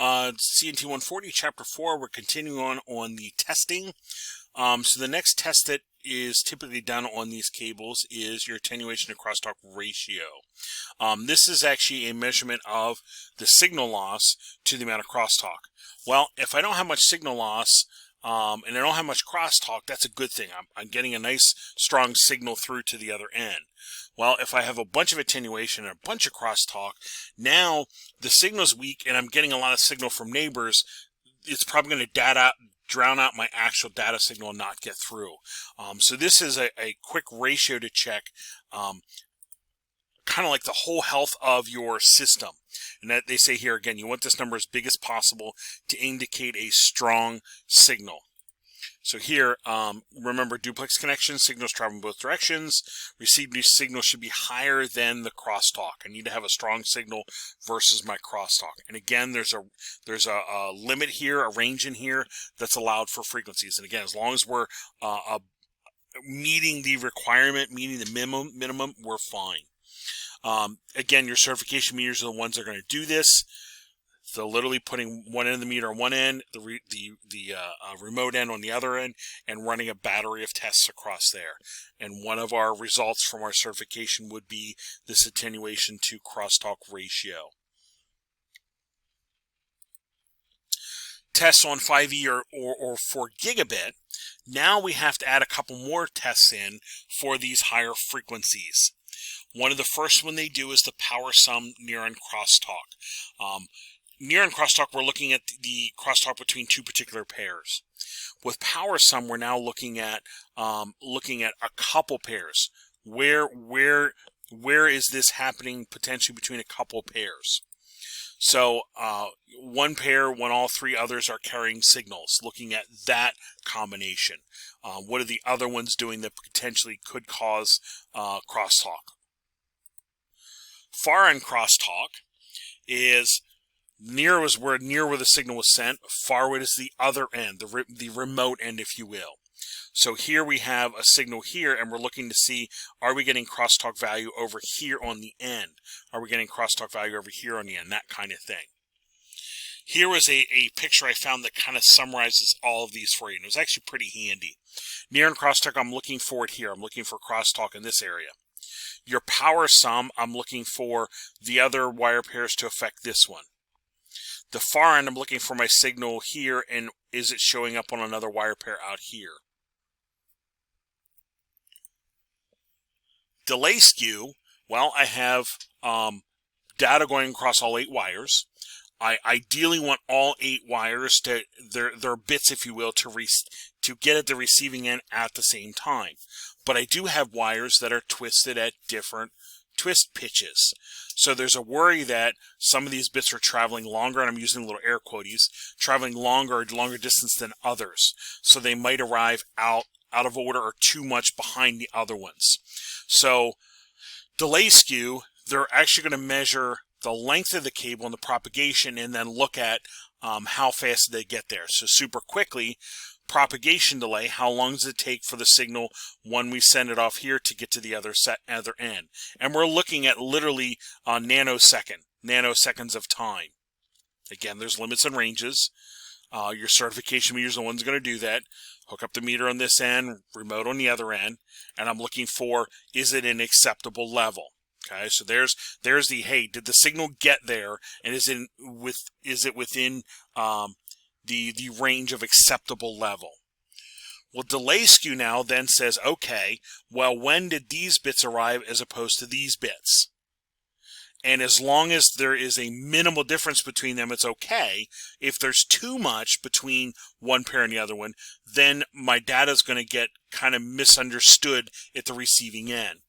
CNT140, Chapter 4, we're continuing on the testing. So the next test that is typically done on these cables is your attenuation to crosstalk ratio. This is actually a measurement of the signal loss to the amount of crosstalk. Well, if I don't have much signal loss and I don't have much crosstalk, that's a good thing. I'm getting a nice strong signal through to the other end. Well, if I have a bunch of attenuation and a bunch of crosstalk, now the signal's weak and I'm getting a lot of signal from neighbors, it's probably going to drown out my actual data signal and not get through. So this is a quick ratio to check, kind of like the whole health of your system. And that they say here again, you want this number as big as possible to indicate a strong signal. So here, remember duplex connection, signals travel in both directions. Received signal should be higher than the crosstalk. I need to have a strong signal versus my crosstalk. And again, there's a limit here, a range in here that's allowed for frequencies. And again, as long as we're meeting the requirement, meeting the minimum, we're fine. Again, your certification meters are the ones that are going to do this. So literally putting one end of the meter on one end, the remote end on the other end, and running a battery of tests across there. And one of our results from our certification would be this attenuation to crosstalk ratio. Tests on 5E or 4 gigabit. Now we have to add a couple more tests in for these higher frequencies. One of the first one they do is the power sum neuron crosstalk. Neuron crosstalk, we're looking at the crosstalk between two particular pairs. With power sum, we're now looking at a couple pairs. Where is this happening potentially between a couple pairs? So one pair when all three others are carrying signals, looking at that combination. What are the other ones doing that potentially could cause crosstalk? Far end crosstalk is near where the signal was sent. Farward is the other end, the remote end, if you will. So here we have a signal here, and we're looking to see, are we getting crosstalk value over here on the end? Are we getting crosstalk value over here on the end? That kind of thing. Here was a picture I found that kind of summarizes all of these for you, and it was actually pretty handy. Near and crosstalk, I'm looking for it here. I'm looking for crosstalk in this area. Your power sum, I'm looking for the other wire pairs to affect this one. The far end, I'm looking for my signal here, and is it showing up on another wire pair out here? Delay skew, well, I have data going across all 8 wires. I ideally want all 8 wires to, their bits, if you will, to get at the receiving end at the same time. But I do have wires that are twisted at different twist pitches. So there's a worry that some of these bits are traveling longer, and I'm using little air quotes, traveling longer distance than others. So they might arrive out of order or too much behind the other ones. So delay skew, they're actually going to measure the length of the cable and the propagation and then look at how fast they get there. So super quickly, propagation delay, how long does it take for the signal when we send it off here to get to the other end? And we're looking at literally nanoseconds of time. Again, there's limits and ranges. Your certification meter is the one's going to do that. Hook up the meter on this end, remote on the other end, and I'm looking for, is it an acceptable level? Okay, so there's the, hey, did the signal get there, and is it within the range of acceptable level? Well, delay skew now then says, okay, well, when did these bits arrive as opposed to these bits? And as long as there is a minimal difference between them, it's okay. If there's too much between one pair and the other one, then my data is going to get kind of misunderstood at the receiving end.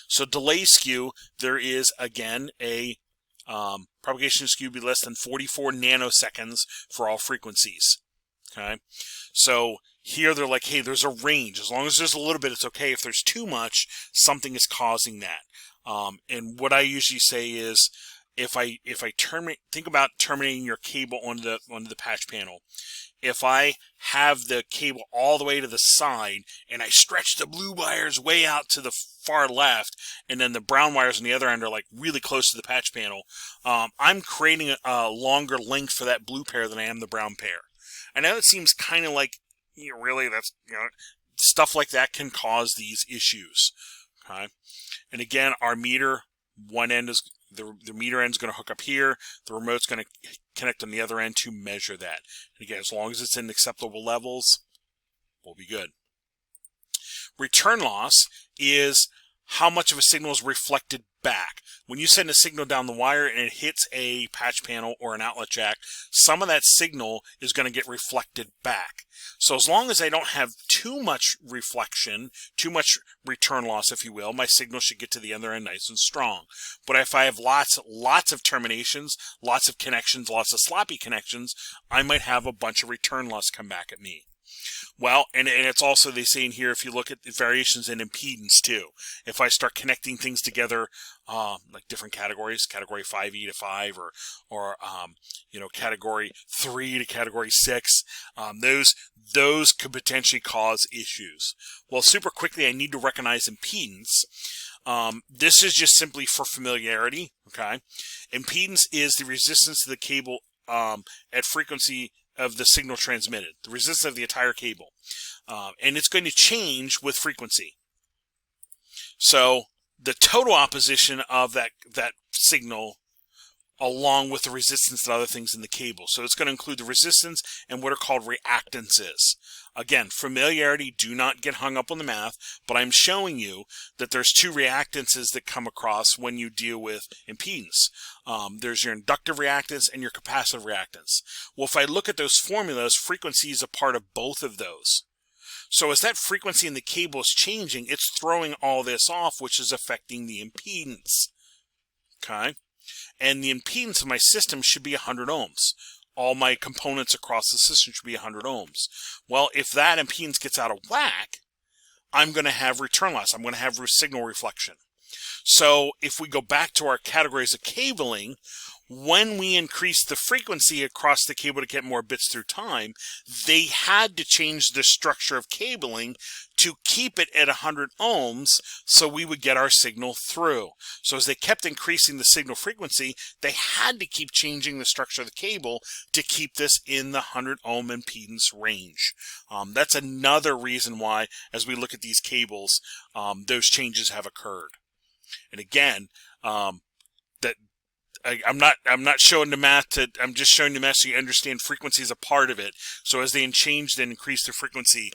So delay skew, there is, again, a propagation skew be less than 44 nanoseconds for all frequencies. Okay, so here they're like, hey, there's a range. As long as there's a little bit, it's okay. If there's too much, something is causing that. And what I usually say is, if I terminate, think about terminating your cable onto the patch panel. If I have the cable all the way to the side and I stretch the blue wires way out to the far left, and then the brown wires on the other end are like really close to the patch panel, I'm creating a longer length for that blue pair than I am the brown pair. I know it seems kind of like, really, that's, stuff like that can cause these issues. Okay, and again, our meter, one end is the meter end is going to hook up here. The remote's going to connect on the other end to measure that. And again, as long as it's in acceptable levels, we'll be good. Return loss is how much of a signal is reflected back. When you send a signal down the wire and it hits a patch panel or an outlet jack, some of that signal is going to get reflected back. So as long as I don't have too much reflection, too much return loss, if you will, my signal should get to the other end nice and strong. But if I have lots of terminations, lots of connections, lots of sloppy connections, I might have a bunch of return loss come back at me. Well, and it's also, they say in here, if you look at the variations in impedance too, if I start connecting things together, like different categories, category 5E to 5, or category 3 to category 6, those could potentially cause issues. Well, super quickly, I need to recognize impedance. This is just simply for familiarity, okay? Impedance is the resistance to the cable at frequency of the signal transmitted, the resistance of the entire cable. And it's going to change with frequency. So the total opposition of that signal along with the resistance and other things in the cable. So it's going to include the resistance and what are called reactances. Again, familiarity, do not get hung up on the math, but I'm showing you that there's two reactances that come across when you deal with impedance. There's your inductive reactance and your capacitive reactance. Well, if I look at those formulas, frequency is a part of both of those. So as that frequency in the cable is changing, it's throwing all this off, which is affecting the impedance. Okay? And the impedance of my system should be 100 ohms. All my components across the system should be 100 ohms. Well, if that impedance gets out of whack, I'm going to have return loss. I'm going to have signal reflection. So if we go back to our categories of cabling, when we increased the frequency across the cable to get more bits through time, they had to change the structure of cabling to keep it at 100 ohms so we would get our signal through. So as they kept increasing the signal frequency, they had to keep changing the structure of the cable to keep this in the 100 ohm impedance range. That's another reason why, as we look at these cables, those changes have occurred. And again, I'm not showing the math. I'm just showing the math so you understand frequency is a part of it. So as they changed and increased the frequency,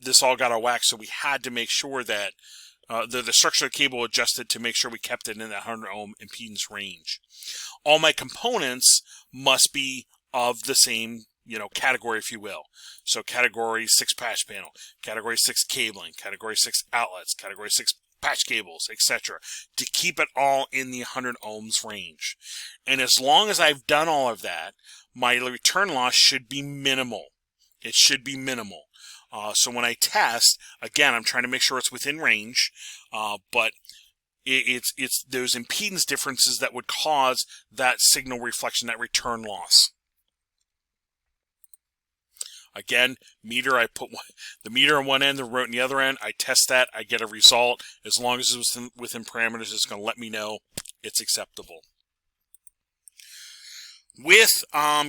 this all got out of whack. So we had to make sure that the structure of the cable adjusted to make sure we kept it in that 100 ohm impedance range. All my components must be of the same category, if you will. So category 6 patch panel, category 6 cabling, category 6 outlets, category 6 patch cables, etc., to keep it all in the 100 ohms range. And as long as I've done all of that, my return loss should be minimal. It should be minimal. So when I test, again, I'm trying to make sure it's within range, but it's those impedance differences that would cause that signal reflection, that return loss. Again, meter, I put the meter on one end, the remote on the other end. I test that. I get a result. As long as it's within parameters, it's going to let me know it's acceptable. With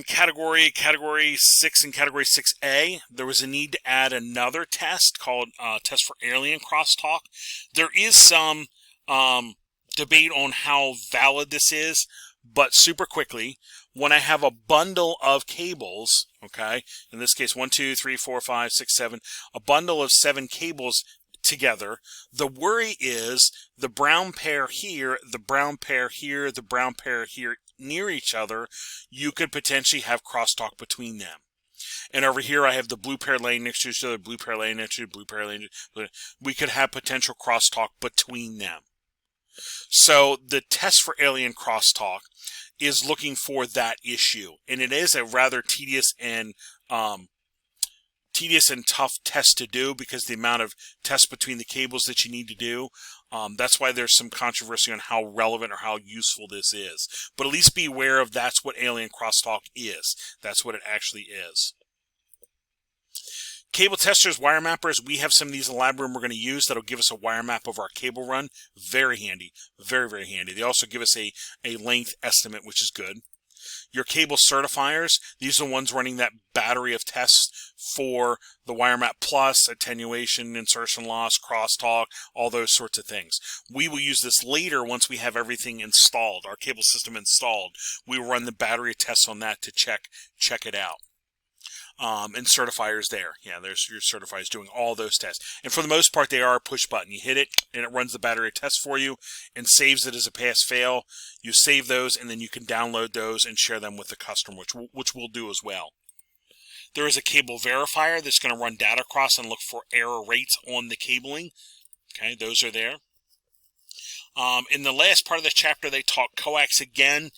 category 6 and category 6A, there was a need to add another test called test for alien crosstalk. There is some debate on how valid this is, but super quickly, when I have a bundle of cables, okay, in this case 1, 2, 3, 4, 5, 6, 7, a bundle of 7 cables together, the worry is the brown pair here, the brown pair here, the brown pair here near each other, you could potentially have crosstalk between them. And over here I have the blue pair laying next to each other, blue pair laying next to blue pair laying next to, we could have potential crosstalk between them. So the test for alien crosstalk is looking for that issue, and it is a rather tedious and tough test to do because the amount of tests between the cables that you need to do. That's why there's some controversy on how relevant or how useful this is. But at least be aware of that's what alien crosstalk is. That's what it actually is. Cable testers, wire mappers, we have some of these in the lab room we're going to use that'll give us a wire map of our cable run. Very handy. Very, very handy. They also give us a length estimate, which is good. Your cable certifiers, these are the ones running that battery of tests for the wire map plus, attenuation, insertion loss, crosstalk, all those sorts of things. We will use this later once we have everything installed, our cable system installed. We will run the battery tests on that to check it out. And certifiers there. Yeah, there's your certifiers doing all those tests. And for the most part, they are a push button. You hit it, and it runs the battery test for you and saves it as a pass-fail. You save those, and then you can download those and share them with the customer, which we'll do as well. There is a cable verifier that's going to run data across and look for error rates on the cabling. Okay, those are there. In the last part of the chapter, they talk coax again.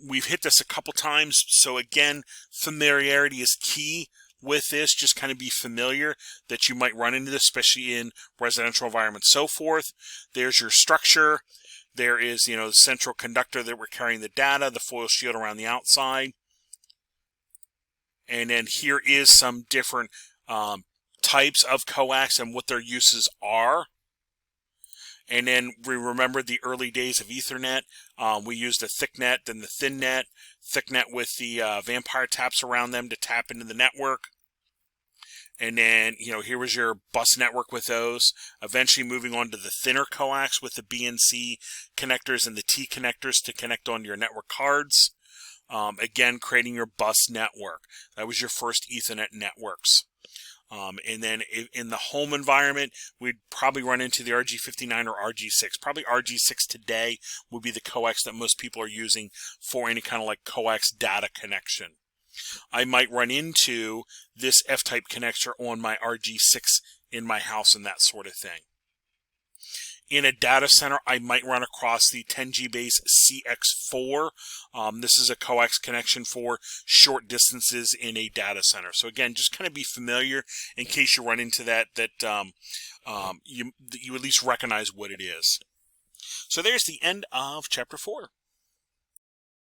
We've hit this a couple times, so again, familiarity is key with this. Just kind of be familiar that you might run into this, especially in residential environments, so forth. There's your structure. There is, the central conductor that we're carrying the data, the foil shield around the outside. And then here is some different types of coax and what their uses are. And then we remember the early days of Ethernet. We used a thick net, then the thin net. Thick net with the vampire taps around them to tap into the network. And then, here was your bus network with those. Eventually moving on to the thinner coax with the B and C connectors and the T connectors to connect onto your network cards. Again, creating your bus network. That was your first Ethernet networks. And then in the home environment, we'd probably run into the RG59 or RG6. Probably RG6 today would be the coax that most people are using for any kind of like coax data connection. I might run into this F-type connector on my RG6 in my house and that sort of thing. In a data center, I might run across the 10G base CX4. This is a coax connection for short distances in a data center. So again, just kind of be familiar in case you run into that you at least recognize what it is. So there's the end of Chapter 4.